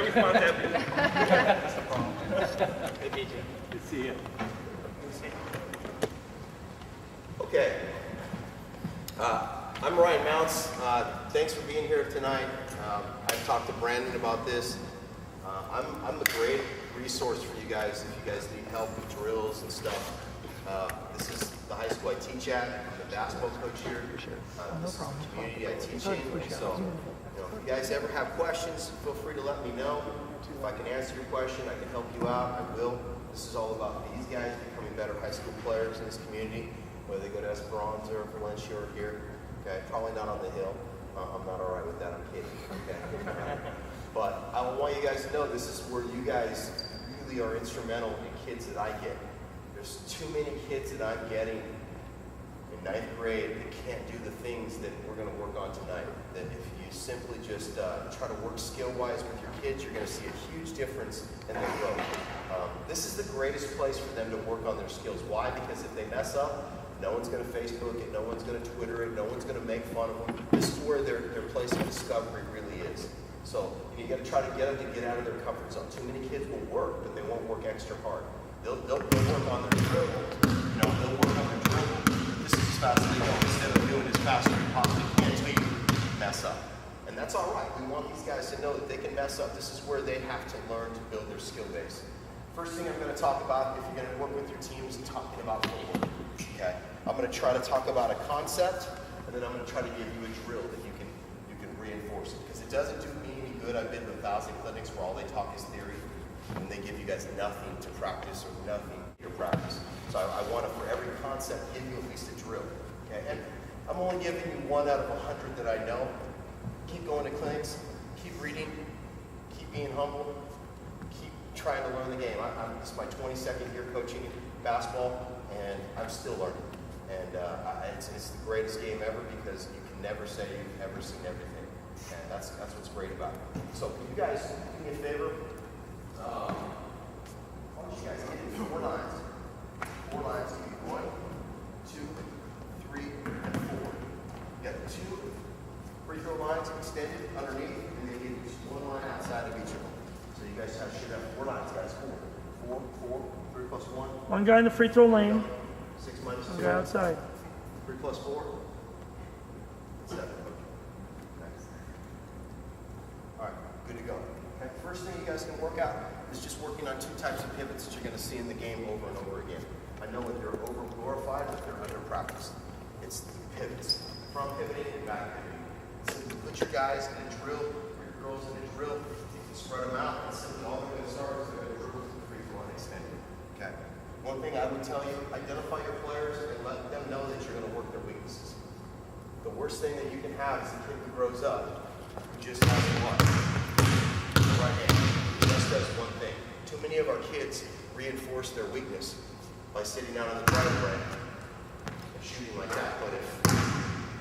you front deputy. That's the problem. Good to meet you. Good to see you. Okay. I'm Ryan Mounce. Thanks for being here tonight. I've talked to Brandon about this. I'm a great resource for you guys if you guys need help with drills and stuff. This is the high school I teach at. I'm the basketball coach here. This is the community I teach in. So, if you guys ever have questions, feel free to let me know. If I can answer your question, I can help you out, I will. This is all about these guys becoming better high school players in this community, whether they go to Esperanza or Valencia or here. Okay, probably not on the hill. I'm not all right with that, I'm kidding. Okay. But I want you guys to know this is where you guys really are instrumental in kids that I get. There's too many kids that I'm getting in 9th grade that can't do the things that we're going to work on tonight. That if you simply just try to work skill-wise with your kids, you're going to see a huge difference in their growth. This is the greatest place for them to work on their skills. Why? Because if they mess up, no one's going to Facebook it, no one's going to Twitter it, no one's going to make fun of them. This is where their place of discovery really is. So you got to try to get them to get out of their comfort zone. Too many kids will work, but they won't work extra hard. They'll work on their dribble. They'll work on their dribble. This is as fast as they go. Instead of doing as fast as they possibly can until you mess up. And that's all right. We want these guys to know that they can mess up. This is where they have to learn to build their skill base. First thing I'm going to talk about, if you're going to work with your team, is talking about footwork. Okay? I'm going to try to talk about a concept, and then I'm going to try to give you a drill that you can reinforce it. Because it doesn't do me any good. I've been to 1,000 clinics where all they talk is theory, and they give you guys nothing to practice or nothing to practice. So I want to, for every concept, give you at least a drill. Okay? And I'm only giving you 1 out of 100 that I know. Keep going to clinics, keep reading, keep being humble, keep trying to learn the game. This is my 22nd year coaching basketball, and I'm still learning. And it's the greatest game ever because you can never say you've ever seen everything. And that's what's great about it. So can you guys do me a favor? Why don't you guys get in 4 lines? 4 lines. Give me 1, 2, 3, and 4. You got 2 free throw lines extended underneath, and then you just 1 line outside of each of them. So you guys should have 4 lines, guys. 4, 3 plus 1. One guy in the free throw lane. 6 minus 2. One guy outside. 3 plus 4. 7. All right, good to go. Okay, first thing you guys can work out is just working on 2 types of pivots that you're going to see in the game over and over again. I know that they're over glorified, but they're under practice. It's pivots, front pivoting and back pivoting. Simply put your guys in a drill, or your girls in a drill. You can spread them out, and simply all they're going to start is they're going to dribble to the free throw line extended. Okay. One thing I would tell you: identify your players and let them know that you're going to work their weaknesses. The worst thing that you can have is a kid who grows up who just has one. Right hand. He just does one thing. Too many of our kids reinforce their weakness by sitting down on the driveway and shooting like that. But if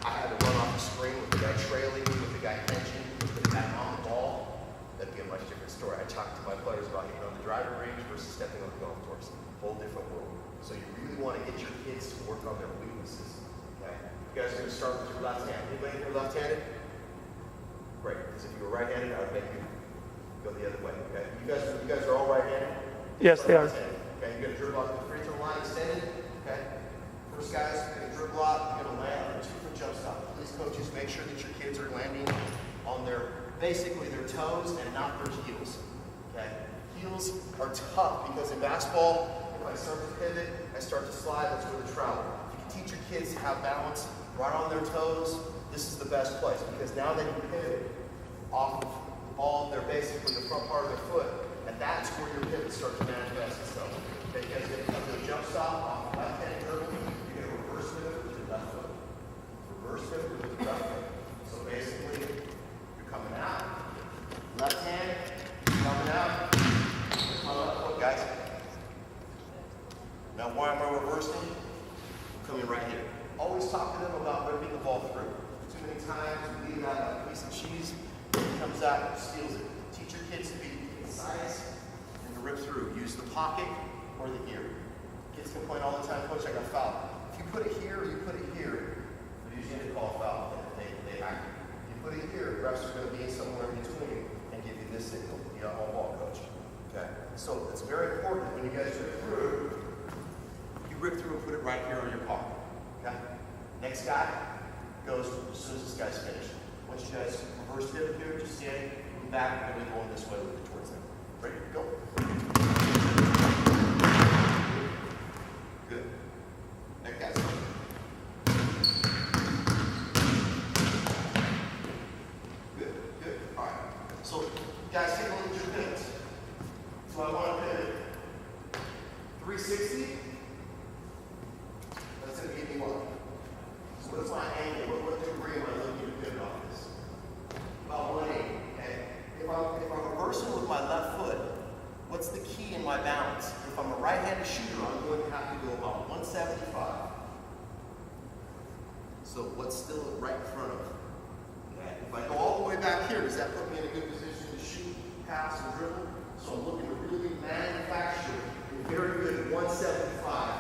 I had to run off the screen with the guy trailing me, with the guy catching, with the guy on the ball, that'd be a much different story. I talked to my players about hitting on the driving range versus stepping on the golf course. Whole different world. So you really want to get your kids to work on their weaknesses. Okay? You guys are going to start with your left hand. Anybody here left-handed? Great. Because if you were right-handed, I would make you go the other way. Okay? You guys are all right-handed? Yes, they are. Okay, you're going to dribble out the free throw line extended. Okay? First, guys, you're going to dribble out. You're going to land on a 2-foot jump stop. Please, coaches, make sure that your kids are landing on basically their toes and not their heels. Okay? Heels are tough because in basketball, if I start to pivot, I start to slide, that's where the travel. If you can teach your kids to have balance right on their toes, this is the best place because now they can pivot off of the ball. They're basically the front part of their foot, and that's where your pivot starts to manifest itself. Okay, you guys get to come to a jump stop off the left hand dribble. You're going to reverse pivot with your left foot. Reverse pivot with your left foot. So basically, you're coming out. Left hand, coming out. My left foot, guys. Now, why am I reversing? I'm coming right here. Always talk to them about ripping the ball through. Too many times we leave out a piece of cheese, it comes out and steals it. Teach your kids to be concise and to rip through. Use the pocket or the ear. Kids complain all the time, Coach, I got fouled. If you put it here or you put it here, they're usually going to call a foul. They act. If you put it here, refs are going to be somewhere in between and give you getting this signal, yeah, all ball coach. Okay, so it's very important when you guys rip through, you rip through and put it right here on your palm. Okay, next guy goes as soon as this guy's finished. Once you guys reverse pivot here, just stand, move back, and we're going this way with it towards them. Ready? Go. Good. Next guy's going. Good, good. All right. So, guys, take a look at your pivots. So I want to pivot 360. That's going to give me one. So what's my angle? What degree am I looking to pivot off this? About 180. Okay. If I'm reversing with my left foot, what's the key in my balance? If I'm a right-handed shooter, I'm going to have to go about 175. So what's still right in front of me? Okay. If I go all the way back here, does that put me in a good position to shoot, pass, and dribble? So I'm looking to really manufacture a very good 175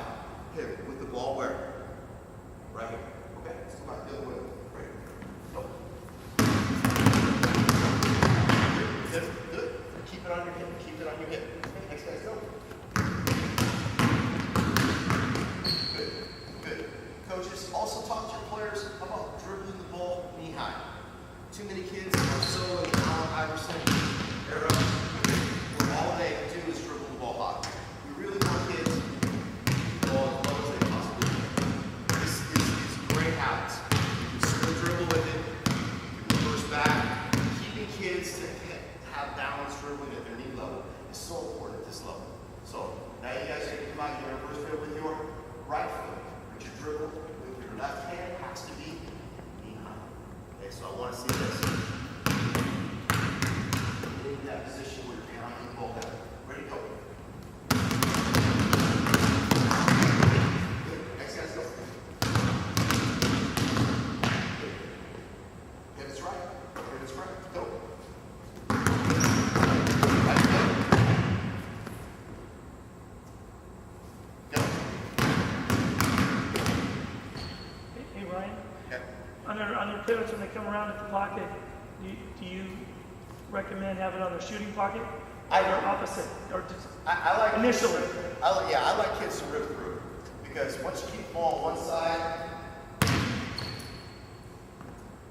pivot with the ball where? Right here. Okay, let's go back the other way. Right. Go. Good, good. Keep it on your hip. Keep it on your hip. Okay, next guy's go. Good, good. Coaches, also talk to your players about dribbling the ball knee high. Too many kids are so in the Allen Iverson era where all they do is dribble the ball high. We really want kids to keep the ball as low as they possibly can. This is great habits. You can still dribble with it. You can reverse back. Keeping kids to have balance dribbling at their knee level is so important at this level. So now you guys are going to come out and reverse dribble with your right foot. But your dribble with your left hand has to be knee high. Okay, so I want to see this. In that position where you're behind the ball down. Ready, go. Good. Next guy's go. Good. Pivots right. Pivots right. Go. Right, go. Go. Hey, Ryan, Okay. on their pivots when they come around at the pocket, do you recommend having it on their shooting pocket? I Or don't. opposite? Or just I like initially? I like kids to rip through because once you keep the ball on one side,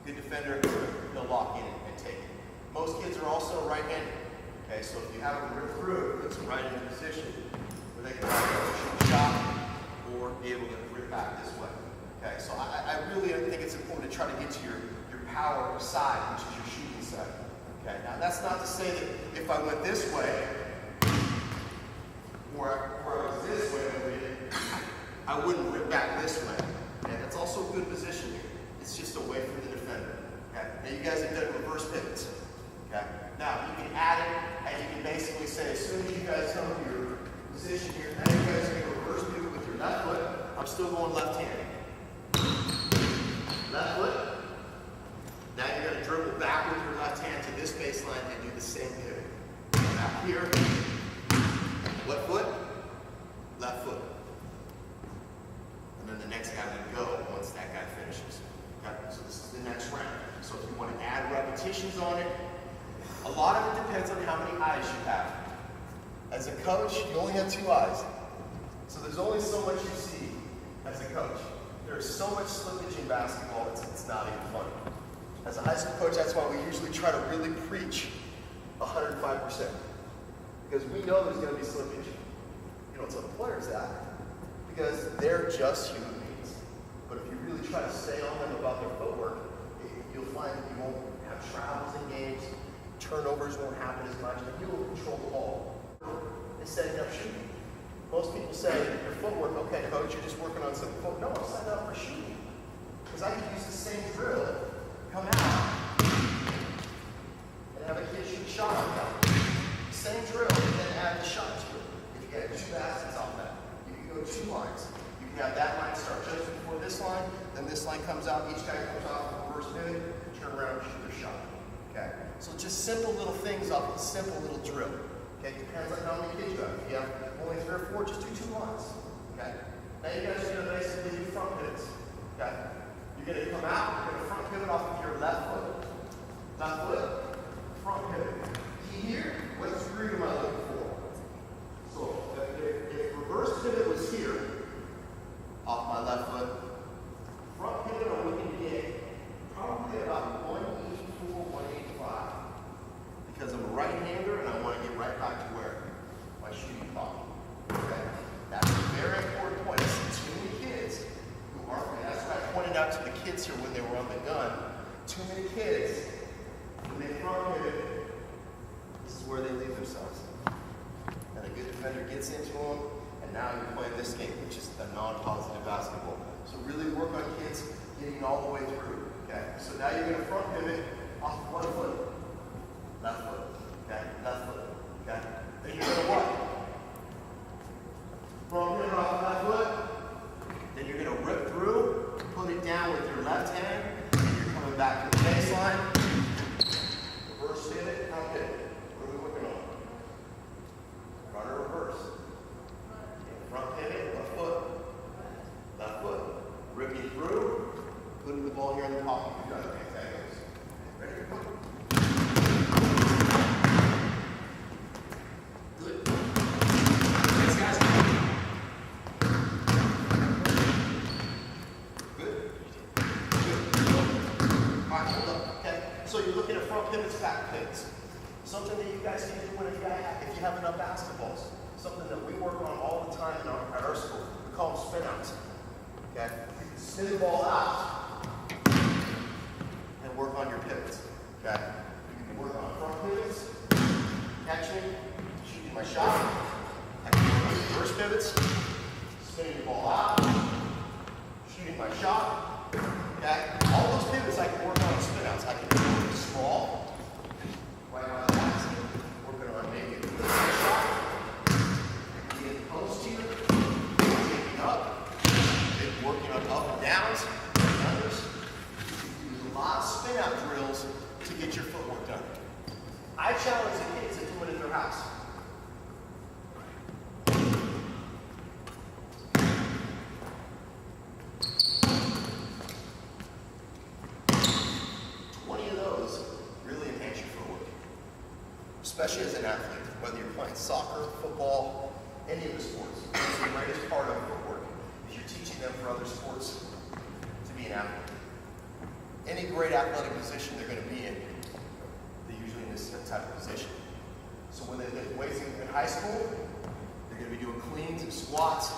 good defender, he'll lock in and take it. Most kids are also right-handed. Okay, so if you have them rip through, it puts them right in a position where they can shoot a shot or be able to rip back this way. Okay, so I really think it's important to try to get to your power side, which is your shooting side. Okay, now that's not to say that if I went this way, or I was this way, I wouldn't rip back this way. Okay, that's also a good position here. It's just away from the defender. Okay, now you guys have done reverse pivots. Okay, now you can add it, and you can basically say, as soon as you guys come to your position here, now you guys are going to reverse pivot with your left foot. I'm still going left hand. Left foot. Now you're going to dribble back with your left hand to this baseline and do the same pivot. Back here. What foot? Left foot. And then the next guy will go once that guy finishes. Okay? So this is the next round. So if you want to add repetitions on it, a lot of it depends on how many eyes you have. As a coach, you only have 2 eyes. So there's only so much you see as a coach. There's so much slippage in basketball, it's not even fun. As a high school coach, that's why we usually try to really preach 105%. Because we know there's going to be slippage. You don't tell the players that because they're just human beings. But if you really try to stay on them about their footwork, you'll find that you won't have travels in games, turnovers won't happen as much, and you will control the ball. It's setting up shooting. Most people say, your footwork, okay, coach, you're just working on some footwork. No, I'm setting up for shooting. Because I could use the same drill, come out, and have a kid shoot a shot on that. Same drill, and then add the shot to it. If you get 2 baskets off that, you can go 2 lines. You can have that line start just before this line, then this line comes out, each guy comes off the reverse pivot, turn around and shoot their shot. Okay? So just simple little things off a simple little drill. Okay, depends on how many kids you have. If you have only 3 or 4, just do 2 lines. Okay? Now you guys are going to basically do front pivots. Okay? You're going to come out, you're going to front pivot off of your left foot. Left foot, front pivot. Key here, what screen am I looking for? So if reverse pivot was here, off my left foot, front pivot I'm looking to get probably about 184, 185. Because I'm a right-hander and I want to get right back to where? My shooting pocket. Okay? That's a very important point. I see too many kids who aren't, and that's what I pointed out to the kids here when they were on the gun. Too many kids, when they front pivot, this is where they leave themselves. And a good defender gets into them, and now you're playing this game, which is a non-positive basketball. So really work on kids getting all the way through. Okay? So now you're going to front pivot off one foot. Left foot. Okay? Left foot. Okay? Then you're going to what? Front pivot off left foot. Then you're going to rip through, put it down with your left hand, and you're coming back to the baseline. Reverse pivot, front pivot. What are we working on? Run or reverse. Front pivot, left foot. Left foot. Ripping through, putting the ball here in the pocket. You got it. Okay, that goes. Ready? Good. Thanks, guys. Good. Good. All right, hold up. Okay. So you're looking at front pivots, back pivots. Something that you guys can do when if you have enough basketballs. Something that we work on all the time at our school. We call them spin outs. Okay? You can spin the ball out and work on your pivots. Okay? You can work on front pivots, catching, shooting my shot. I can work on reverse pivots, spinning the ball out, shooting my shot. Okay? All those pivots I can work on spin outs. I can do it small, right on the last, working on maybe a shot. I can get post here, taking up. Working on up and downs, and others. You use a lot of spin out drills to get your footwork done. I challenge the kids to do it in their house. Of those really enhance your footwork, especially as an athlete, whether you're playing soccer, football, any of the sports. It's the greatest part of footwork. You're teaching them for other sports to be an athlete. Any great athletic position they're going to be in, they're usually in this type of position. So when they're in high school, they're going to be doing cleans and squats.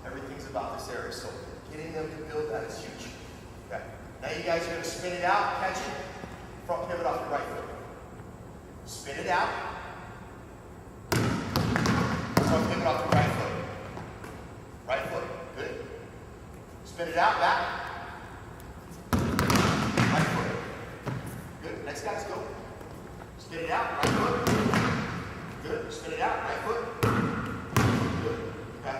Everything's about this area. So getting them to build that is huge. Okay. Now you guys are going to spin it out, catch it, front pivot off your right foot. Spin it out. Front pivot off your right foot. Right foot. Good. Spin it out, back. Right foot. Good. Next guys, go. Spin it out, right foot. Good. Spin it out, right foot. Good. Okay.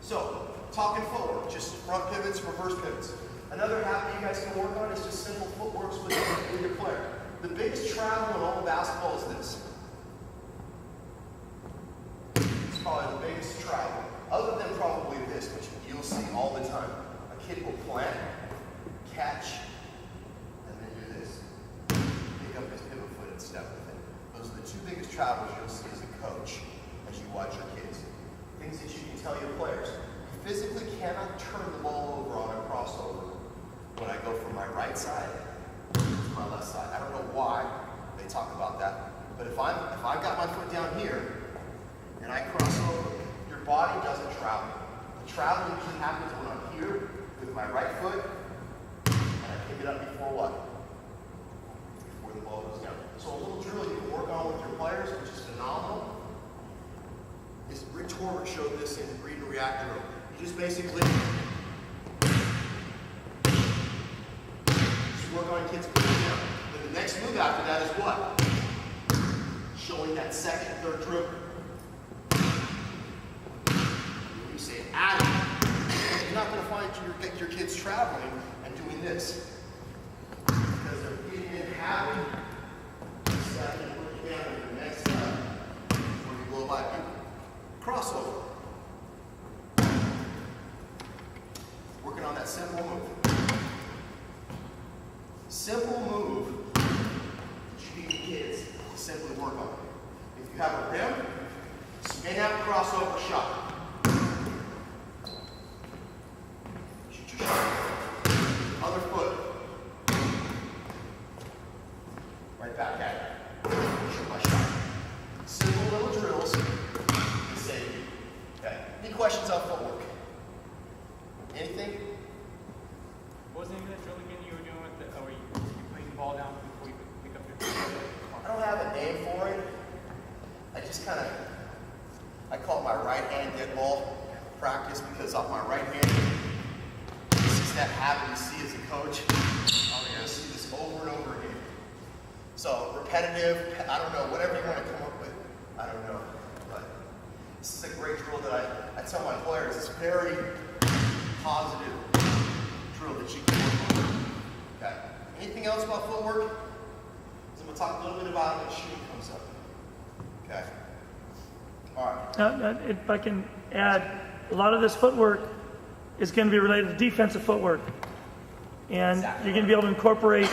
So, talking forward, just front pivots, reverse pivots. Another habit you guys can work on is just simple footworks with your player. The biggest travel in all of basketball is this. It's probably the biggest travel. Other than probably this, which you'll see all the time. A kid will plant, catch, and then do this. Pick up his pivot foot and step with it. Those are the two biggest travels you'll see as a coach as you watch your kids. Things that you can tell your players. You physically cannot turn the ball over on a crossover when I go from my right side to my left side. I don't know why they talk about that, but if I've got my foot down here and I cross over, your body doesn't travel. The travel usually happens when I'm here with my right foot and I pick it up before what? Before the ball goes down. So a little drill you can work on with your players, which is phenomenal. Rick Torber showed this in Read and React Room. You just basically work on kids putting down. Then the next move after that is what? Showing that second, third dribble. You say adding. You're not going to find your kids traveling and doing this. Because they're getting in the habit of second, looking down at the next step before you blow by people. Crossover. Working on that simple move. Simple move that you need kids to simply work on. you have a rim, spin out, crossover shot. Shoot your shot. Other foot. Right back at it. Shoot my shot. Simple little drills to save you. Okay. Any questions on footwork? Anything? What was the name of that drill again you were doing with the, where you putting the ball down before you pick up your I don't have a name for it. I just kind of, I call it my right hand dead ball practice because off my right hand, this is that habit you see as a coach. You're going to see this over and over again. So repetitive, I don't know, whatever you want to come up with, I don't know. But this is a great drill that I tell my players, it's very positive drill that you can work on. Okay. Anything else about footwork? So I'm going to talk a little bit about it when shooting comes up. Okay. All right. Now, if I can add, a lot of this footwork is going to be related to defensive footwork. And Exactly. you're going to be able to incorporate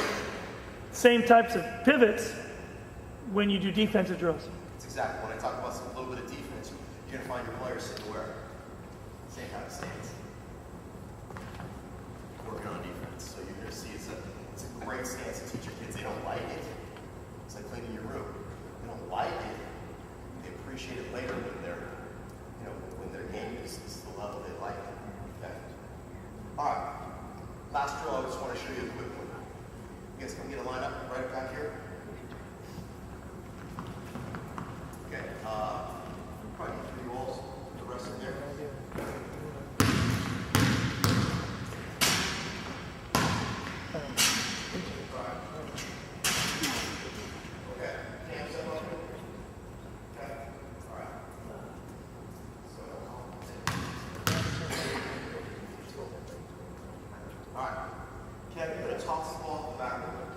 same types of pivots when you do defensive drills. That's exactly when I talk about a little bit of defense, you're going to find your players sitting where? Same kind of stance. Working on defense. So you're going to see it's a great stance to teach your kids. They don't like it. It's like cleaning your room. They don't like it. They appreciate it later when they're, when their game is the level they like it. Okay. All right. Last drill, I just want to show you a quick one. You guys come get a line up right back here. Okay. Probably need 3 walls. The rest in there. Okay. Hands up up. Okay. All right. All right. Kevin, you're going to toss the ball off the backboard.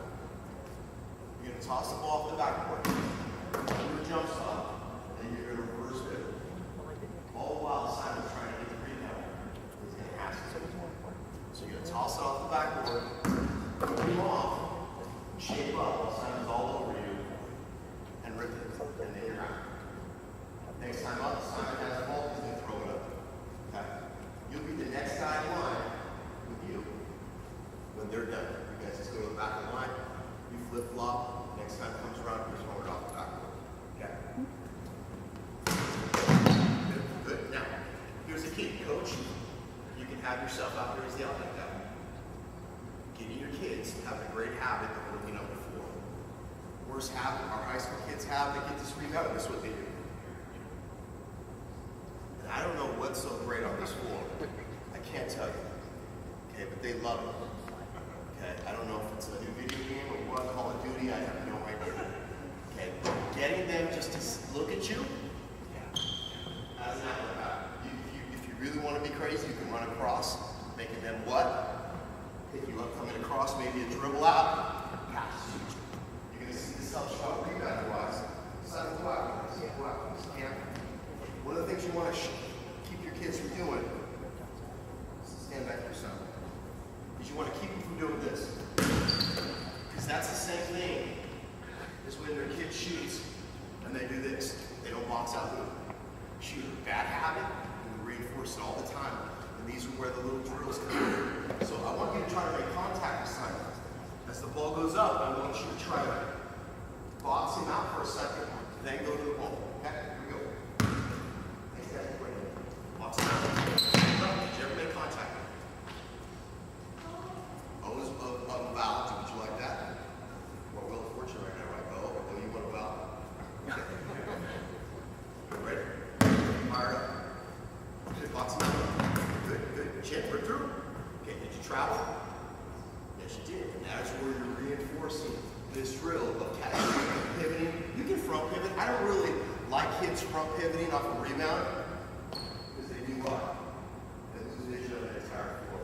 You're going to toss the ball off the backboard. You're going to jump stop, and you're going to reverse pivot. All the while Simon's trying to get the rebound. He's going to ask you to. So you're going to toss it off the backboard, move off, shape up while Simon's all over you, and rip it. And then you're out. Next time up, Simon has the ball, he's going to throw it up. Okay? You'll be the next guy in line with you. When they're done, you guys just go to the back of the line, you flip-flop, next time comes around, you just throw it off the backboard. Okay? Good, good. Now, here's the key. Coach, you can have yourself out there as the outlet guy. Getting your kids have a great habit of working on the floor. Worst habit our high school kids have, they get this rebound, this is what they do. And I don't know what's so great on this floor. I can't tell you. Okay, but they love it. Okay, I don't know if it's a new video game or what, Call of Duty, I have no idea. Okay, getting them just to look at you, that's not what happens. If you really want to be crazy, you can run across, making them what? Pick you up, coming across, maybe a dribble out, pass. You're going to see the self-shot rebound wise. Simon, go out. Go out. One of the things you want to keep your kids from doing, stand back yourself. You want to keep them from doing this. Because that's the same thing as when their kid shoots and they do this. They don't box out the shoot. Bad habit, and we reinforce it all the time. And these are where the little drills come in. So I want you to try to make contact this time. As the ball goes up, I want you to try to box him out for a second, then go to the ball. Okay, here we go. Thanks, guys. Box him out. Did you ever make contact? O's of vowels, would you like that? Or Wheel of Fortune right now, right? Oh, you want a vowel? Okay. Ready? Fire up. Good, box them out. Good, good. Chin, we're through. Okay, did you travel? Yes, you did. And that's where you're reinforcing this drill of catching, pivoting. You can front pivot. I don't really like kids front pivoting off a rebound because they do what? They lose vision of the entire floor.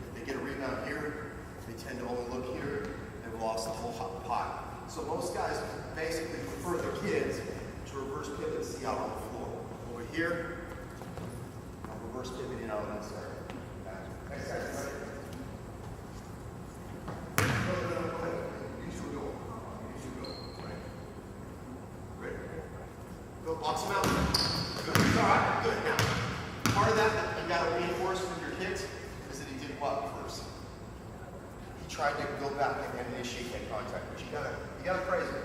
If they get a rebound here, they tend to only look here, they've lost the whole pot. So most guys basically prefer their kids to reverse pivot and see out on the floor. Over here, I'm reverse pivoting out on this side. Next guys, ready? No, go ahead. You two go. You two go. Right. Ready? Box them out. Good. It's all right. Good. Now, part of that you got to reinforce with your kids is that he did what first? He tried to go back and initiate that contact, but you gotta praise him.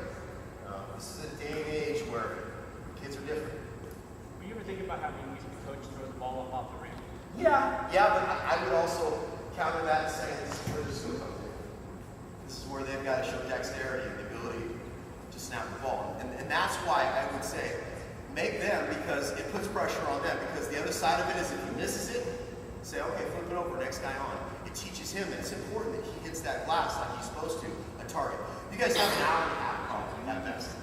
This is a day and age where kids are different. Were you ever thinking about having the coach throw the ball up off the rim? Yeah, but I would also counter that and say this is where the suit comes in. This is where they've got to show dexterity and the ability to snap the ball. And that's why I would say make them, because it puts pressure on them. Because the other side of it is if he misses it, say, okay, flip it over, next guy on. It teaches him that it's important that he hits that glass like he's supposed to, a target. You guys have an hour and a half probably at best.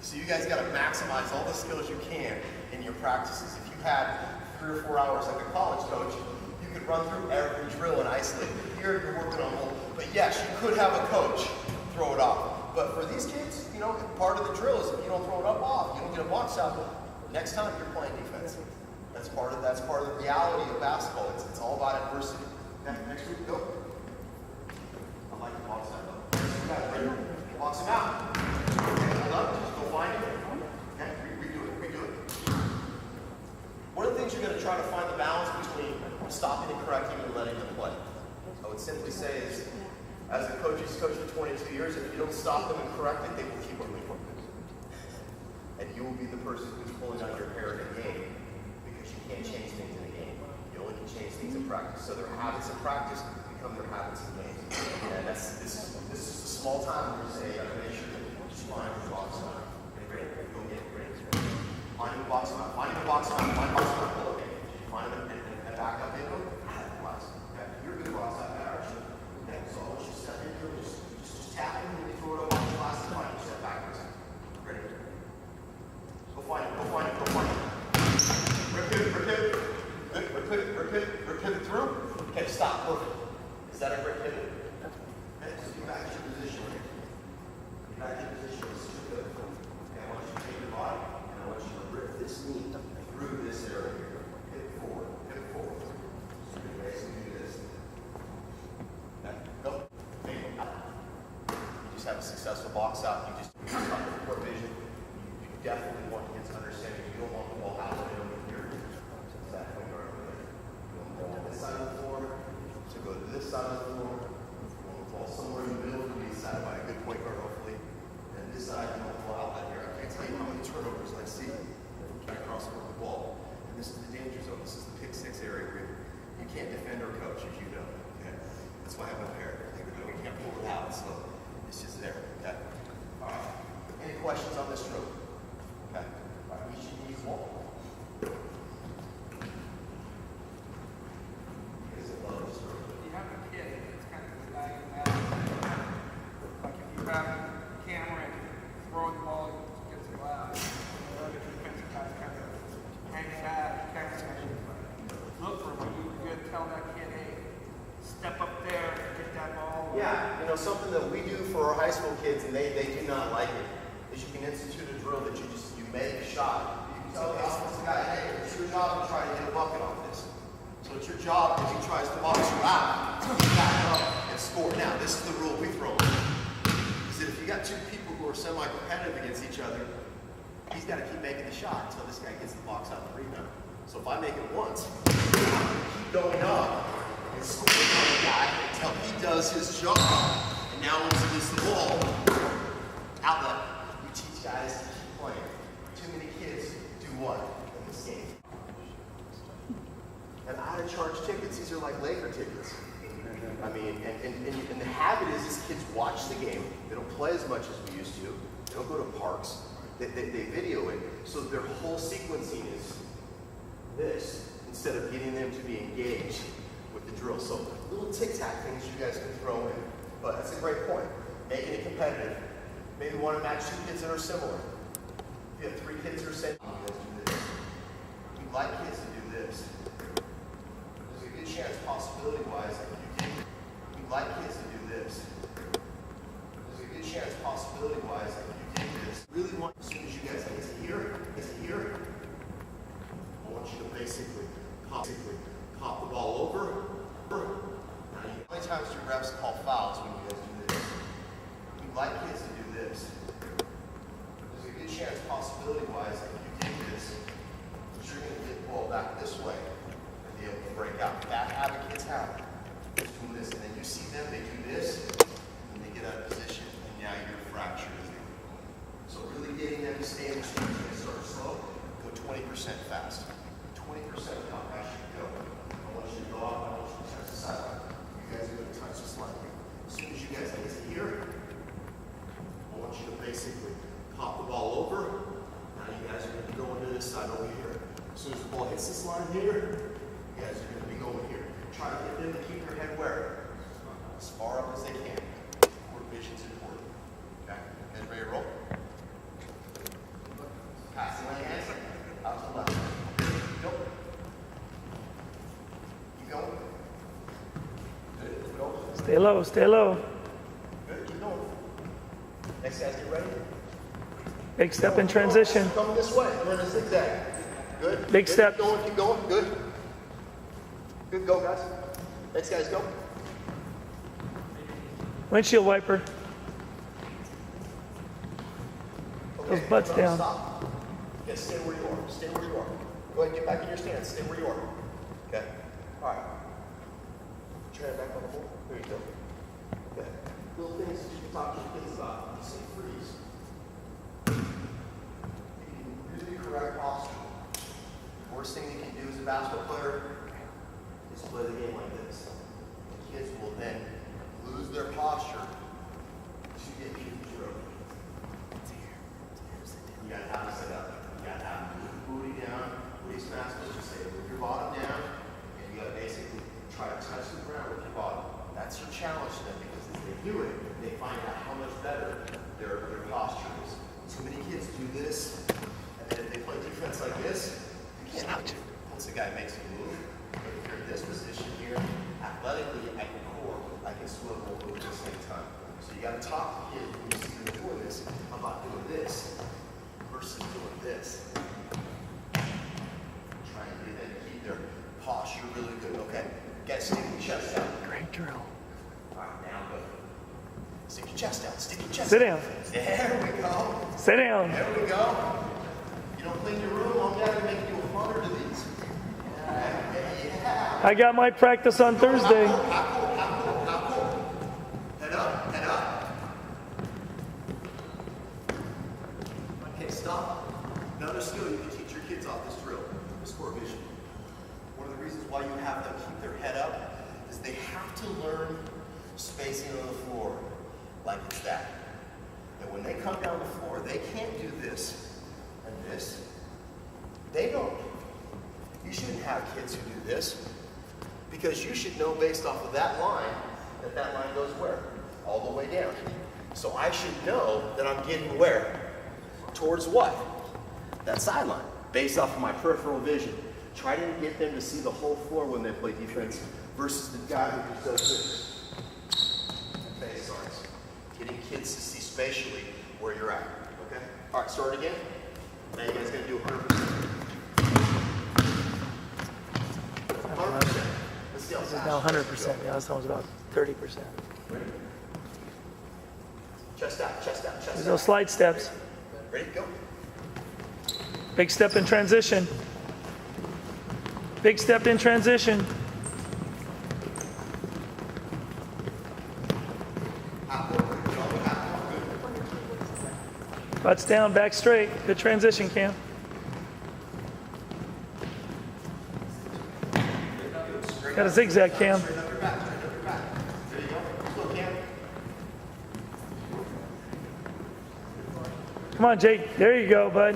So you guys got to maximize all the skills you can in your practices. If you had 3 or 4 hours like a college coach, you could run through every drill and isolate it. Here you're working on more. But yes, you could have a coach throw it off. But for these kids, you know, part of the drill is if you don't throw it up off, you don't get a box out, next time you're playing defense. That's part of the reality of basketball. It's all about adversity. Okay, next week, go. I like the box out though. You got it, ready? Box him out. Okay, hold up, just go find him. Okay, redo it. One of the things you're going to try to find the balance between stopping and correcting and letting them play. I would simply say is, as a coach who's coached for 22 years, if you don't stop them and correct it, they will keep doing it. And you will be the person who's pulling out your hair in a game because you can't change things in a game. You only can change things in practice. So their habits in practice become their habits in games. And this is a small time where you say, make sure that you just find the box out. Great. Go get it. Great. Find the box out. Find the box out. Pull it. Find them and back up into it. Okay. You're a good box out there, aren't you? Okay. So once you step into it, just tap it and you throw it up on the glass and find it. Step backwards. Ready? Go find it. Rip it through. Okay, stop. Perfect. Is that a great pivot? Okay, so get back to your position. Get back to your position. This is good. Okay, I want you to take your body and I want you to rip this knee through this area here. Pivot forward. So you basically do this. Okay, go. You just have a successful box out. You just stop the court vision. You definitely want kids to understand that you don't want the ball out of over here. That point right over there. You want the ball on this side of the floor. So go to this side of the floor. You want the ball somewhere in the middle to be decided by a good point guard, hopefully. And this side, you want the ball outlet here. I can't tell you how many turnovers I see trying to cross over the ball. And this is the danger zone. This is the pick 6 area where you can't defend or coach, as you know. Okay? That's why I have my parent. We can't pull it out, so it's just there. Okay? All right. Any questions on this drill? Okay. All right. Each knees wall. You have a kid that's kind of like that. Like if you have a camera and throw the ball against the glass, or the defensive guy's kind of hanging back, kind of look for when you good, tell that kid, hey, step up there, get that ball. Yeah, you know, something that we do for our high school kids, and they do not like it, is you can institute a drill that you make a shot. You can tell the offensive guy, hey, it's your job to try to get a bucket off this. So it's your job as he tries to box you out, to back up and score. Now, this is the rule we throw in. Is that if you got two people who are semi-competitive against each other, he's got to keep making the shot until this guy gets the box out the rebound. So if I make it once, keep going up and score on the guy until he does his job. And now once he gets the ball, outlet. We teach guys to keep playing. Too many kids do what in this game? And out-of-charge tickets, these are like Laker tickets. I mean, and the habit is kids watch the game. They don't play as much as we used to. They don't go to parks. They video it. So their whole sequencing is this, instead of getting them to be engaged with the drill. So little tic-tac things you guys can throw in. But that's a great point. Making it competitive. Maybe want to match 2 kids that are similar. If you have 3 kids that are similar, you guys do this. You'd like kids to do this. There's a good chance, possibility-wise, that you'd like kids to do this. There's a good chance, possibility-wise, that you do this. Really want, as soon as you guys get to hear it, I want you to basically pop the ball over. Now, how many times do your refs call fouls when you guys do this? You'd like kids to do this. There's a good chance, possibility-wise, that you do back this way and be able to break out. That habit kids have. Just doing this, and then you see them, they do this, and they get out of position, and now you're fractured. So really getting them to stay in the street and start slow, go 20% fast. 20% how fast you go. I want you to go off, I want you to touch the sideline. You guys are going to touch this line. As soon as you guys get to here, I want you to basically pop the ball over. Now you guys are going to be going to this side over here. As soon as the ball hits this line here, you guys are going to be going here. Try to get them to keep their head where? As far up as they can. Court vision's important. Okay? You guys ready to roll? Passing my hands out to the left. Go. Keep going. Good. Go. Stay low, stay low. Good. Keep going. Next guys, get ready. Big step in transition. Coming this way. We're in a zigzag. Good. Big Good. step. Keep going. Keep going. Good. Good. Go, guys. Next guys, go. Windshield wiper. Okay. Those butts down. Stop. Okay, stay where you are. Stay where you are. Go ahead and get back in your stance. Stay where you are. Okay. All right. Turn it back on the board. There you go. Okay. Little things that you can talk to your kids about. You say freeze. You can really correct posture. Worst thing you can do as a basketball player is play the game like this. The kids will then lose their posture to get you to throw. You gotta have to sit up. You gotta have to move the booty down. Booty smash, let's just say move your bottom down, and you gotta basically try to touch the ground with your bottom. That's your challenge to them, because if they do it, they find out how much better their posture is. Too many kids do this, and then if they play defense like this, you can't touch it once the guy makes a move. But if you're in this position here, athletically, I can core, I can swivel over at the same time. So you gotta talk to kids when you see them doing this about doing this versus doing this. Try and get them to keep their posture really good. Okay, get stick your chest out. Great drill. All right, now go. Stick your chest out. Stick your chest. Sit down. There we go. Sit down. There we go. You don't clean your room, I'm going to make you 100 of these. Yeah. I got my practice on Thursday. How cool. Head up, head up. Okay, stop. Another skill you can teach your kids off this drill is core vision. One of the reasons why you have them keep their head up is they have to learn spacing on the floor like it's that. And when they come down the floor, they can't do this and this. They don't. You shouldn't have kids who do this, because you should know based off of that line that that line goes where? All the way down. So I should know that I'm getting where? Towards what? That sideline, based off of my peripheral vision. Try to get them to see the whole floor when they play defense versus the guy who just does this. And face starts. Getting kids to see spatially where you're at. Okay? All right, start again. Now you guys are going to do 100%. 100%. Let's see how This is fast now you guys 100%. can go. Yeah, this one was about 30%. Ready? Chest out, chest out, chest There's out. no slide steps. Ready? Go. Big step in transition. Big step in transition. Butts down, back straight. Good transition, Cam. Got a zigzag, Cam. Straight up your back, straight up your back. There you go. Let's go, Cam. Come on, Jake. There you go, bud.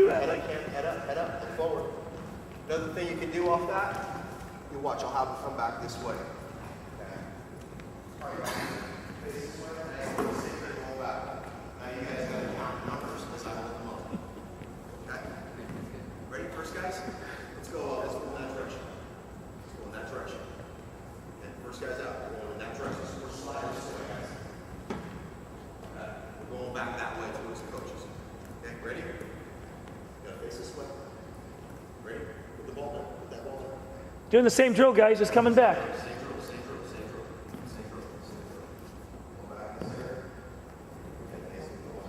Head up, Cam. Head up, look forward. Another thing you can do off that, you watch, I'll have them come back this way. Okay. All right, face this way, and then sit there and roll back. Now you guys gotta count numbers as I hold them up. Okay? Ready, first guys? Let's go in that direction. Let's go in that direction. Okay, first guys out, we're going in that direction. So we're sliding this way, guys. Okay? We're going back that way towards the coaches. Okay, ready? Gotta face this way. Ready? Put the ball down. Put that ball down. Doing the same drill, guys. Just coming back. Same drill, same drill, same drill, same drill, same drill. Go back this there. Okay, face it, go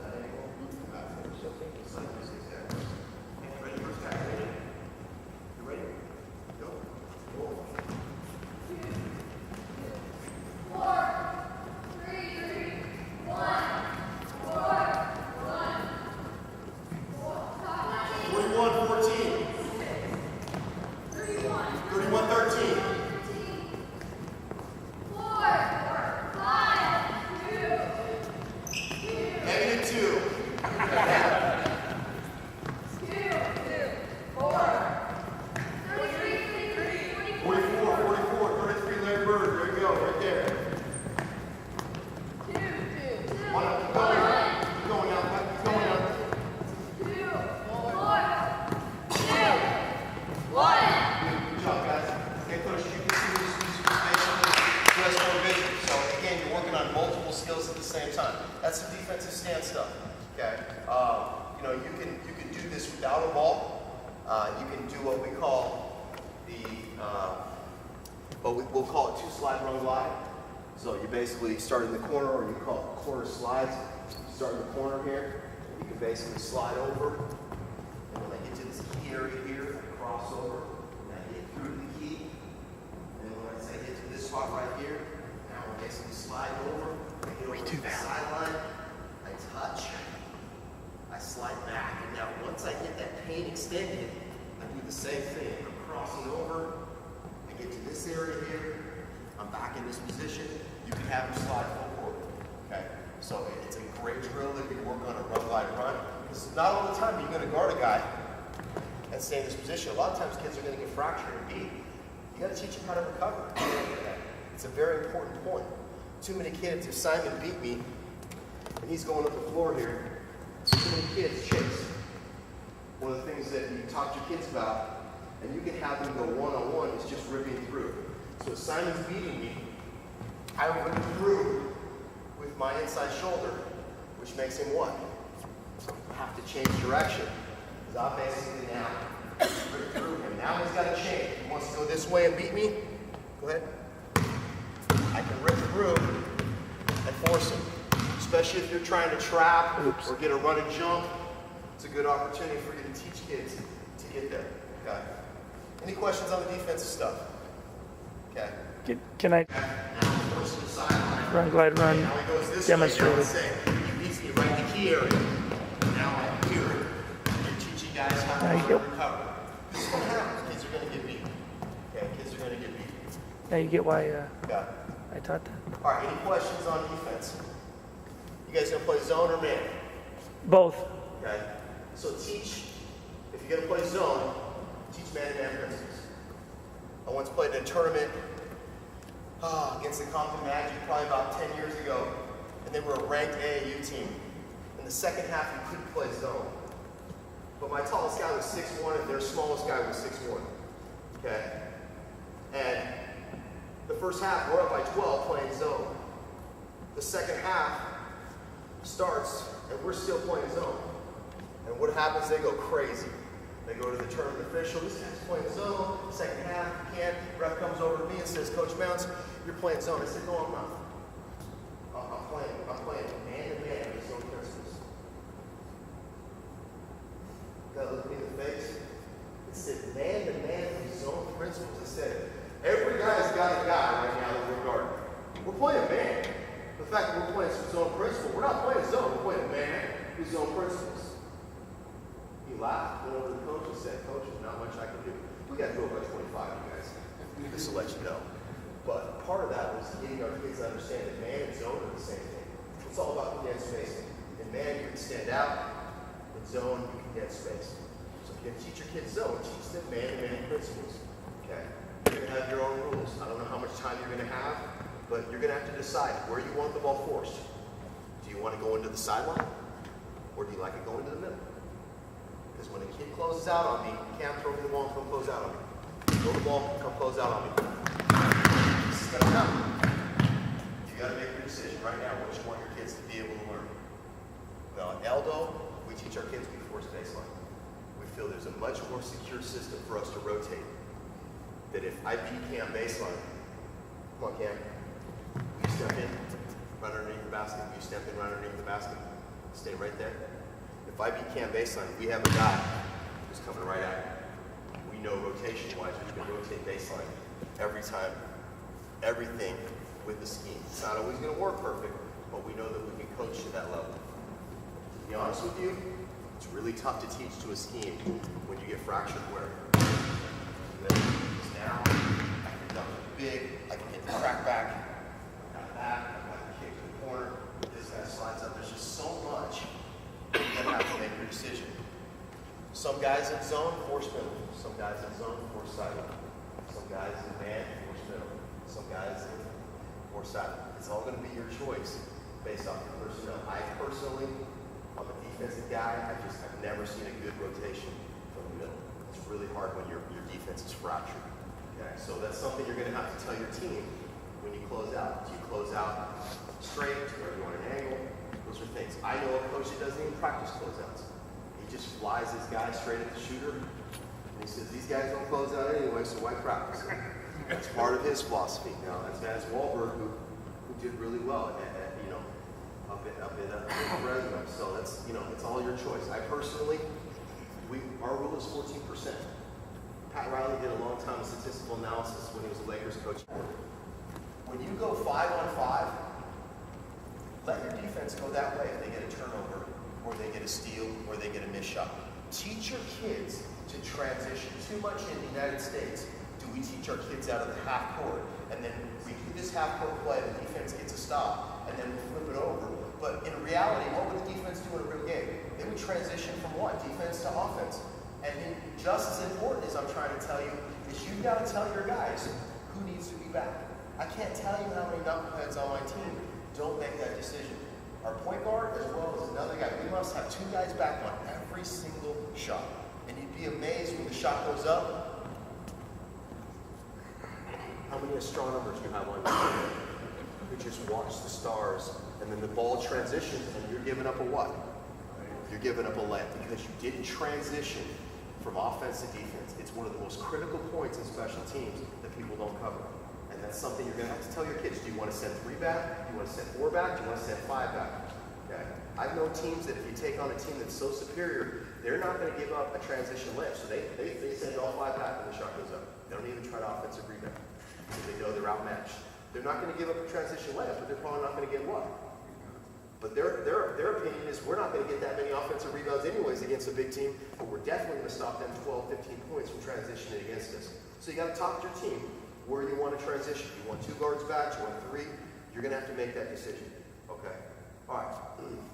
multiple skills at the same time. That's some defensive stance stuff. Okay. You know, you can do this without a ball. You can do what we call we'll call it 2 slide run glide. So you basically start in the corner, or you call it corner slides. You start in the corner here. You can basically slide over, and when I get to this key area here, I cross over, and I get through the key. And then when I get to this spot right here, now I basically slide over, I get over to the sideline, I touch, I slide back, and now once I get that pane extended, I do the same thing. I'm crossing over, I get to this area here, I'm back in this position. You can have them slide forward. Okay? So it's a great drill that you work on a run, glide, run. Because not all the time you're going to guard a guy and stay in this position. A lot of times kids are going to get fractured and beat. You got to teach them how to recover. It's a very important point. Too many kids, if Simon beat me, and he's going up the floor here, too many kids chase. One of the things that you talk to your kids about, and you can have them go one-on-one, is just ripping through. So if Simon's beating me, I will rip through with my inside shoulder, which makes him what? Have to change direction. Because I basically now rip through him. Now he's got to change. He wants to go this way and beat me. Go ahead. I can rip through and force him. Especially if you're trying to trap or get a run and jump. It's a good opportunity for you to teach kids to get there. Okay. Any questions on the defensive stuff? Okay. Can I run, glide, run, demonstrate it? He beats me right in the key area. Now I'm here. You're teaching guys how to recover. This is what happens. Kids are going to get beat. Okay, kids are going to get beat. Now you get why Yeah. I taught that. All right, any questions on defense? You guys going to play zone or man? Both. Okay. So teach, if you're going to play zone, teach man-to-man principles. I once played in a tournament against the Compton Magic probably about 10 years ago, and they were a ranked AAU team. In the second half, you couldn't play zone. But my tallest guy was 6'1", and their smallest guy was 6'1". Okay? And the first half, we're up by 12 playing zone. The second half starts, and we're still playing zone. And what happens, they go crazy. They go to the tournament official, this guy's playing zone, second half, he can't. Ref comes over to me and says, Coach Mounce, you're playing zone. I said, no, I'm not. I'm playing man-to-man with zone principles. You gotta look me in the face. It said man-to-man with zone principles. It said, every guy's got a guy right now that we're guarding. We're playing man. The fact that we're playing some zone principle, we're not playing zone, we're playing man with zone principles. He laughed, went over to the coach and said, Coach, there's not much I can do. We got to go by 25, you guys. Just to let you know. But part of that was getting our kids to understand that man and zone are the same thing. It's all about condensed spacing. In man, you can stand out. In zone, you can condense space. So if you can teach your kids zone, teach them man-to-man principles. Okay? You're going to have your own rules. I don't know how much time you're going to have, but you're going to have to decide where you want the ball forced. Do you want to go into the sideline? Or do you like it going to the middle? Because when a kid closes out on me, you can't throw me the ball and come close out on me. Throw the ball, come close out on me. This is going to happen. You got to make your decision right now what you want your kids to be able to learn. Now, at Eldo, we teach our kids before baseline. We feel there's a much more secure system for us to rotate. That if I beat Cam baseline, come on Cam, you step in, run underneath the basket. You step in, run underneath the basket. Stay right there. If I beat Cam baseline, we have a guy who's coming right at you. We know rotation-wise, we can rotate baseline every time, everything with the scheme. It's not always going to work perfect, but we know that we can coach to that level. To be honest with you, it's really tough to teach to a scheme when you get fractured wear. Now, I can dump it big, I can hit the crack back, I can kick to the corner, this guy slides up. There's just so much. You have to make your decision. Some guys in zone, force middle. Some guys in zone, force sideline. Some guys in man, force middle. Some guys in force sideline. It's all going to be your choice based off your personnel. I personally, I'm a defensive guy. I've never seen a good rotation from the middle. It's really hard when your defense is fractured. Okay, so that's something you're going to have to tell your team when you close out. Do you close out straight to wherever you want an angle. Those are things. I know a coach that doesn't even practice closeouts. He just flies his guy straight at the shooter. And he says, these guys don't close out anyway, so why practice? That's part of his philosophy. Now, that's Wahlberg, who did really well at you know, up in Fresno. So that's, you know, it's all your choice. I personally, our rule is 14%. Pat Riley did a long time of statistical analysis when he was a Lakers coach. When you go 5-on-5, let your defense go that way if they get a turnover, or they get a steal, or they get a missed shot. Teach your kids to transition. Too much in the United States do we teach our kids out of the half court, and then we do this half court play, the defense gets a stop, and then we flip it over. But in reality, what would the defense do in a real game? They would transition from what? Defense to offense. And then just as important as I'm trying to tell you, is you've got to tell your guys who needs to be back. I can't tell you how many knuckleheads on my team don't make that decision. Our point guard, as well as another guy, we must have 2 guys back on every single shot. And you'd be amazed when the shot goes up, how many astronomers you have on your team who just watch the stars, and then the ball transitions, and you're giving up a what? You're giving up a layup because you didn't transition from offense to defense. It's one of the most critical points in special teams that people don't cover. And that's something you're going to have to tell your kids. Do you want to send 3 back? Do you want to send 4 back? Do you want to send 5 back? Okay. I've known teams that if you take on a team that's so superior, they're not going to give up a transition layup. So they send all 5 back when the shot goes up. They don't even try to offensive rebound because they know they're outmatched. They're not going to give up a transition layup, but they're probably not going to get what? But their opinion is we're not going to get that many offensive rebounds anyways against a big team, but we're definitely going to stop them 12, 15 points from transitioning against us. So you got to talk to your team where you want to transition. You want 2 guards back, you want 3, you're going to have to make that decision. Okay? All right.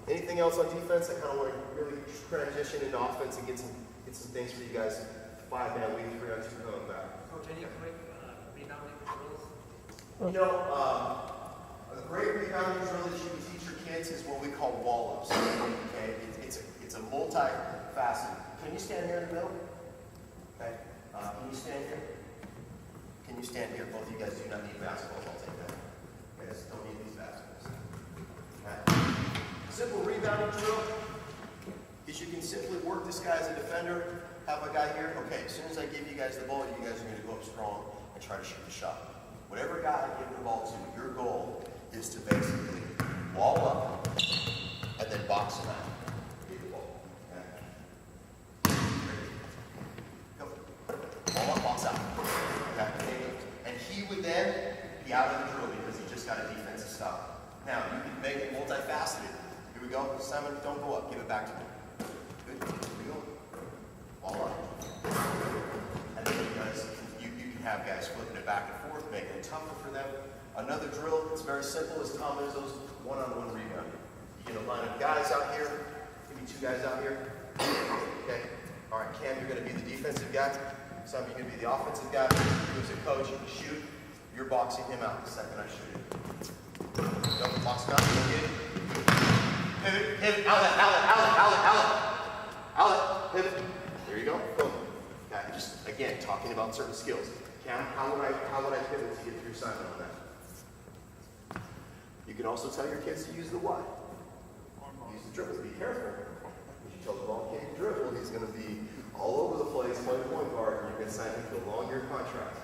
Anything else on defense? I kind of want to really transition into offense and get some things for you guys. 5-man lead, 3-on-2 coming back. Coach, any quick rebounding drills? You know, a great rebounding drill that you can teach your kids is what we call wall-ups. Okay? It's a multi-faceted. Can you stand here in the middle? Okay? Can you stand here? Can you stand here? Both of you guys do not need basketballs. I'll take that. You guys don't need these basketballs. Okay? Simple rebounding drill is you can simply work this guy as a defender. Have a guy here. Okay, as soon as I give you guys the ball, you guys are going to go up strong and try to shoot the shot. Whatever guy I give the ball to, your goal is to basically wall up and then box him out. Get the ball. Okay? Go. Wall up, box out. Okay? And he would then be out of the drill because he just got a defensive stop. Now, you can make it multifaceted. Here we go. Simon, don't go up. Give it back to me. Good. Here we go. Wall up. And then you can have guys flipping it back and forth, making it tougher for them. Another drill that's very simple is Tom Izzo's one-on-one rebound. You get a line of guys out here. Give me 2 guys out here. Okay. All right, Cam, you're going to be the defensive guy. Sam, you're going to be the offensive guy. You as a coach, you can shoot. You're boxing him out the second I shoot it. Don't box him out. You get it. Pivot, outlet. Pivot. There you go. Boom. Okay. Just again talking about certain skills. Cam, how would I pivot to get through Simon on that? You can also tell your kids to use the what? Use the dribble. Be careful. If you tell the ball kid to dribble, he's going to be all over the place playing point guard, and you're going to sign him to a long-year contract.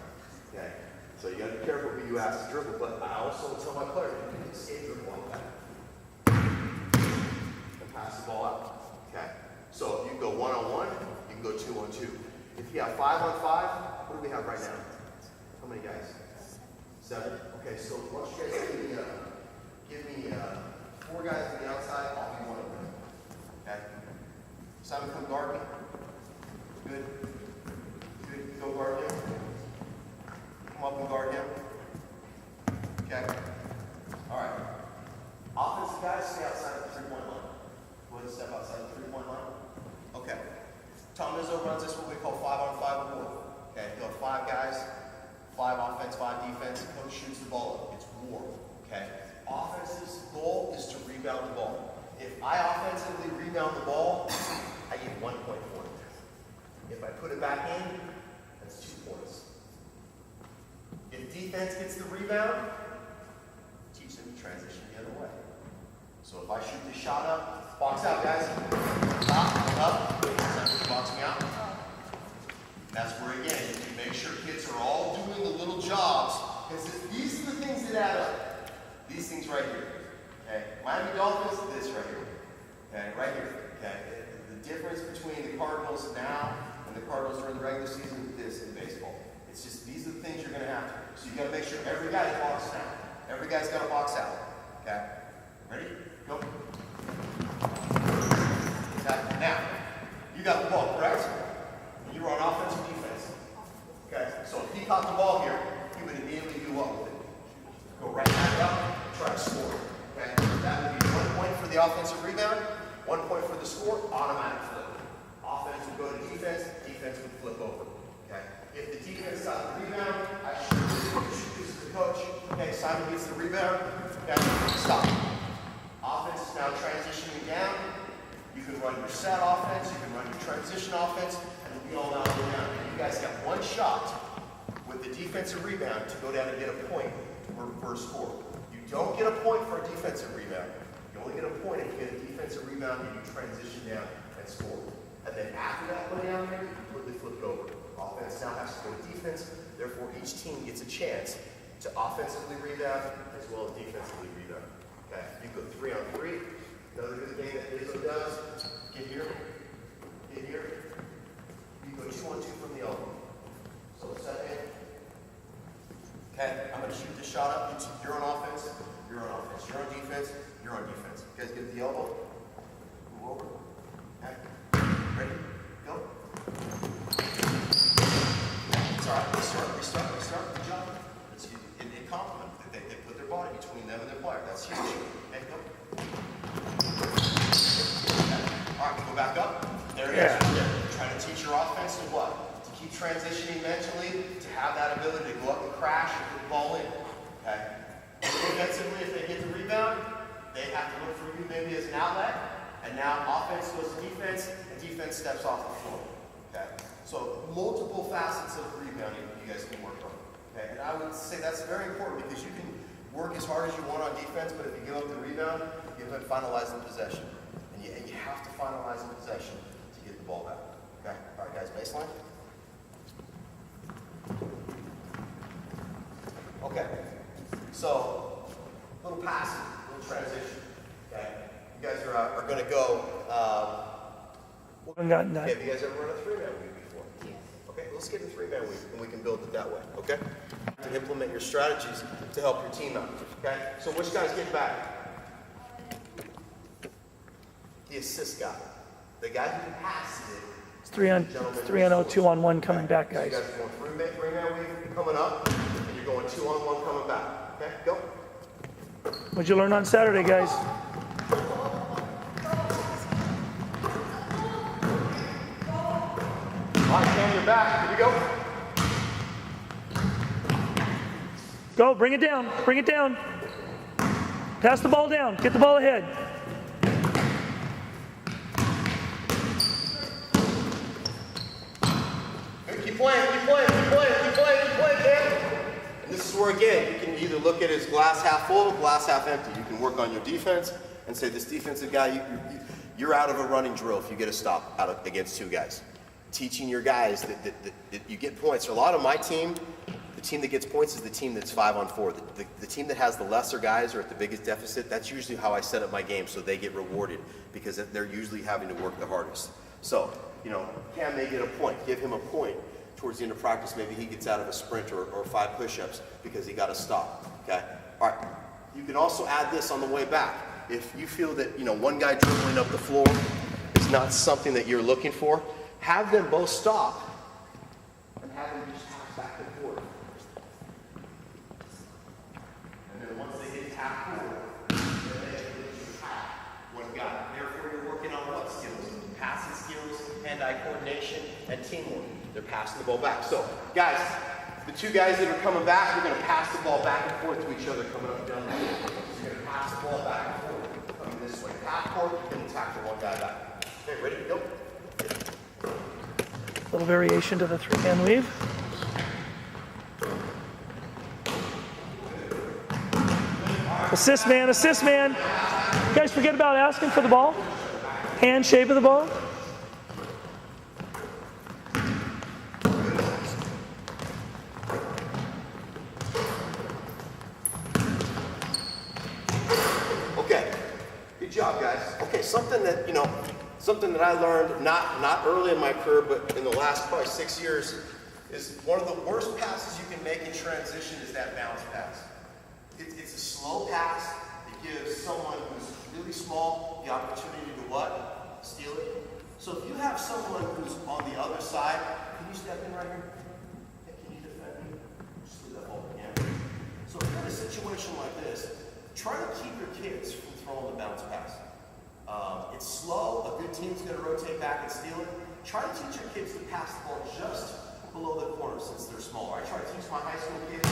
Okay. So you got to be careful who you ask to dribble. But I also tell my players, you can escape your point back and pass the ball out. Okay. So if you go 1-on-1, you can go 2-on-2. If you have 5-on-5, what do we have right now? How many guys? 7. Okay. So why don't you guys give me 4 guys on the outside. I'll be 1 of them. Okay. Simon, come guard me. Good. Good. Go guard him. Come up and guard him. Okay. All right. Offensive guys, stay outside of the 3-point line. Go ahead and step outside the 3-point line. Okay. Tom Izzo runs this what we call 5-on-5 war. Okay. He'll have 5 guys, 5 offense, 5 defense. Coach shoots the ball up. It's war. Okay. Offense's goal is to rebound the ball. If I offensively rebound the ball, I get 1 point for it. If I put it back in, that's 2 points. If defense gets the rebound, teach them to transition the other if I shoot this shot up, box out, guys. Stop, up, boxing out. That's where, again, you make sure kids are all doing the little jobs, because these are the things that add up. These things right here. Okay, Miami Dolphins, this right here. Okay, right here. Okay, the difference between the Cardinals now and the Cardinals during the regular season is this in baseball. It's just, these are the things you're going to have to do. So you got to make sure every guy's boxing out. Every guy's got to box out. Okay, ready? Go. Exactly. Now, you got the ball, correct? And you were on offense or defense. Okay, so if he caught the ball here, he would immediately do what with it? Go right back up, try to score. Okay, that would be 1 point for the offensive rebound, 1 point for the score, automatic flip. Offense would go to defense, defense would flip over. Okay, if the defense got the rebound, I shoot this to the coach. Okay, Simon gets the rebound. Okay, stop. Offense is now transitioning down. You can run your set offense, you can run your transition offense, and we all now go down. And you guys got one shot with the defensive rebound to go down and get a point for a score. You don't get a point for a defensive rebound. You only get a point if you get a defensive rebound and you transition down and score. And then after that go down there, you completely flip it over. Offense now has to go to defense, therefore each team gets a chance to offensively rebound as well as defensively rebound. Okay, you go 3 on 3. Another good thing that Izzo does, get here, you go 2 on 2 from the elbow. So second, okay, I'm going to shoot this shot up. You're on offense, you're on offense. You're on defense, you're on defense. You guys get the elbow, move over. Okay, ready, go. It's all right, restart, good job. It's in compliment. They put their body between them and their player. That's huge. Okay, go. All right, go back up. There it is. Trying to teach your offense to what? To keep transitioning mentally, to have that ability to go up and crash and put the ball in. Okay? Defensively, if they get the rebound, they have to look for you maybe as an outlet. And now offense goes to defense, and defense steps off the floor. Okay? So multiple facets of rebounding you guys can work on. Okay? And I would say that's very important because you can work as hard as you want on defense, but if you give up the rebound, you haven't finalized the possession. And you have to finalize the possession to get the ball back. Okay? All right, guys, baseline. Okay. So, little passing, little transition. Okay? You guys are going to go. Okay, have you guys ever run a 3-man weave before? Yes. Okay, let's get a 3-man weave, and we can build it that way. Okay? To implement your strategies to help your team out. Okay? So, which guys get back? The assist guy. The guy who passes it. It's 3 on 0, 2 on 1 coming back, guys. So you guys are going 3-man weave coming up, and you're going 2 on 1 coming back. Okay, go. What'd you learn on Saturday, guys? All right, Cam, you're back. Here we go. Go, bring it down. Bring it down. Pass the ball down. Get the ball ahead. Keep playing, Cam. And this is where, again, you can either look at it as glass half full, glass half empty. You can work on your defense and say, this defensive guy, you're out of a running drill if you get a stop out against 2 guys. Teaching your guys that you get points. For a lot of my team, the team that gets points is the team that's 5 on 4. The team that has the lesser guys or at the biggest deficit, that's usually how I set up my game so they get rewarded because they're usually having to work the hardest. So, you know, Cam may get a point. Give him a point. Towards the end of practice, maybe he gets out of a sprint or 5 push-ups because he got a stop, okay? All right, you can also add this on the way back. If you feel that, you know, one guy dribbling up the floor is not something that you're looking for, have them both stop and have them just pass back and forth. And then once they get half forward, then they have to tap one guy. Therefore, you're working on what skills? Passing skills, hand-eye coordination, and teamwork. They're passing the ball back. So, guys, the 2 guys that are coming back, we're going to pass the ball back and forth to each other coming up and down the field. So you're going to pass the ball back and forth, coming this way. Half court, and tackle one guy back. Okay, ready? Go. Little variation to the 3-man weave. Assist man, assist man. You guys forget about asking for the ball? Hand shape of the ball? Okay, good job, guys. Okay, something that, something that I learned not early in my career, but in the last probably 6 years, is one of the worst passes you can make in transition is that bounce pass. It's a slow pass. It gives someone who's really small the opportunity to what? Steal it. So if you have someone who's on the other side, can you step in right here? Hey, can you defend me? Just leave that ball again. So if you're in a situation like this, try to keep your kids from throwing the bounce pass. It's slow. A good team's going to rotate back and steal it. Try to teach your kids to pass the ball just below the corner since they're smaller. I try to teach my high school kids,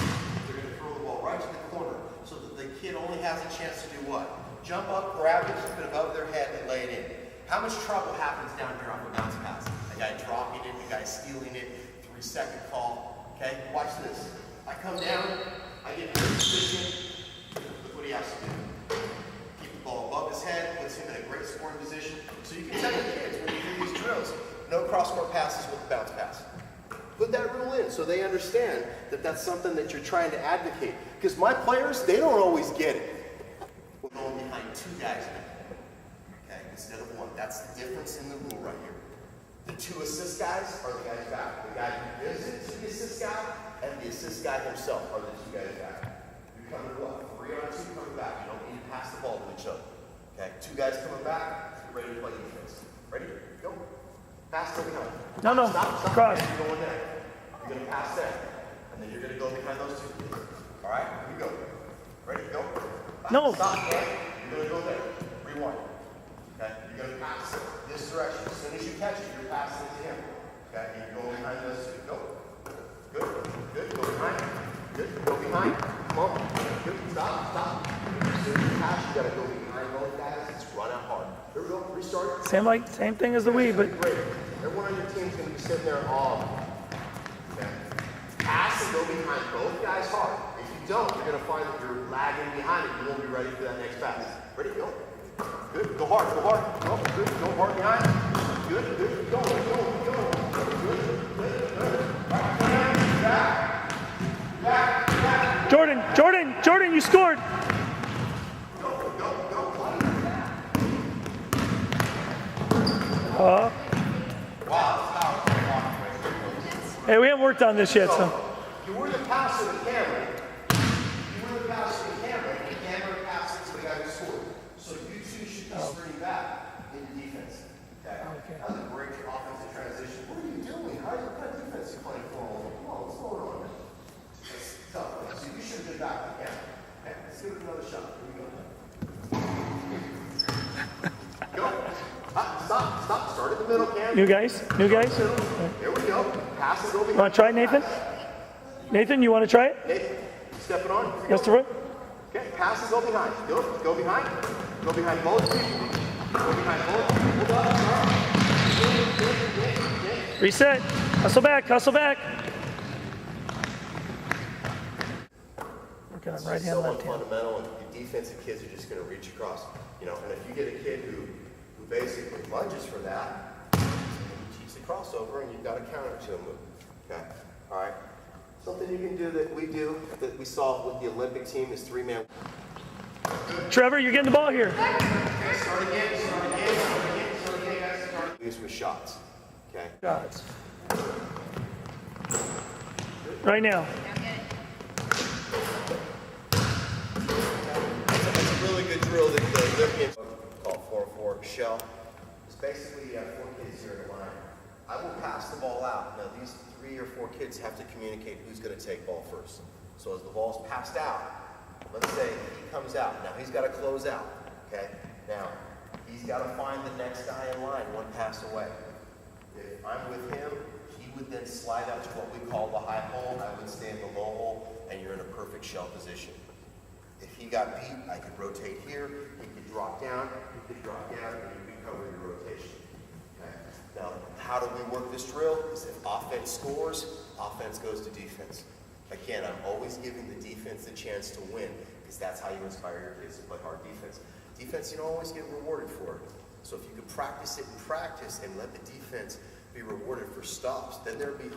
they're going to throw the ball right to the corner so that the kid only has a chance to do what? Jump up, grab it, keep it above their head, and lay it in. How much trouble happens down here on the bounce pass? A guy dropping it, a guy stealing it, 3-second call. Okay, watch this. I come down, I get in a position. Look what he has to do. Keep the ball above his head, puts him in a great scoring position. So you can tell your kids when you do these drills, no cross-court passes with the bounce pass. Put that rule in so they understand that that's something that you're trying to advocate. Because my players, they don't always get it. We're going behind 2 guys now, okay, instead of 1. That's the difference in the rule right here. The 2 assist guys are the guys back. The guy who is the assist guy and the assist guy himself are the 2 guys back. You're coming to what? 3 on 2 coming back. You don't need to pass the ball to each other. Okay, 2 guys coming back. Get ready to play defense. Ready? Go. Pass to behind. No. Stop. Cross. You're going there. You're going to pass there. And then you're going to go behind those 2 kids. All right? Here we go. Ready? Go. No. Stop. Okay? You're going to go there. Rewind. Okay? You're going to pass it this direction. As soon as you catch it, you're passing it to him. Okay? And you go behind those 2. Go. Good. Go behind. Good. Go behind. Come on. Good. Stop. As soon as you pass, you got to go behind both guys. It's run out hard. Here we go. Restart. Same thing as the Wii, but Great. Everyone on your team's going to be sitting there all. Okay. Pass and go behind both guys hard. If you don't, you're going to find that you're lagging behind it. You won't be ready for that next pass. Ready? Go. Good. Go hard. Go. Good. Go hard behind. Good. Go. Good. Back. Jordan, you scored. Hey, we haven't worked on this yet, so. You were the pass of the camera. And the camera passed it to the guy who scored. So you 2 should be sprinting back into defense. Okay? That was a great offensive transition. What are you doing? What kind of defense are you playing for? Come on, what's going on? It's tough. So you should have been back to the camera. Okay? Let's give it another shot. Here we go. Go. Stop. Start at the middle, Cam. New guys. Here we go. Pass and go behind. You want to try it, Nathan? Nathan, you want to try it? Nathan, step it on. Yes, sir. Okay, pass and go behind. Go behind. Go behind both people. Go behind both people. Hold up. Reset. Hustle back. Working on right hand, left hand. Fundamental, and your defensive kids are just going to reach across. And if you get a kid who basically lunges for that, he cheats the crossover, and you've got a counter to a move. Okay, all right. Something you can do that we saw with the Olympic team is 3-man. Trevor, you're getting the ball here. Okay, start again, guys. These with shots. Okay. Shots. Right now. That's a really good drill that the Olympians call 4-4 shell. It's basically you have 4 kids here in a line. I will pass the ball out. Now these 3 or 4 kids have to communicate who's going to take ball first. So as the ball's passed out, let's say he comes out. Now he's got to close out. Okay. Now he's got to find the next guy in line 1 pass away. If I'm with him, he would then slide up to what we call the high hole. I would stay in the low hole, and you're in a perfect shell position. If he got beat, I could rotate here. He could drop down. and you could cover your rotation. Okay. Now, how do we work this drill? Is if offense scores, offense goes to defense. Again, I'm always giving the defense a chance to win, because that's how you inspire your kids to play hard defense. Defense, you don't always get rewarded for it. So if you can practice it in practice and let the defense be rewarded for stops, then there'll be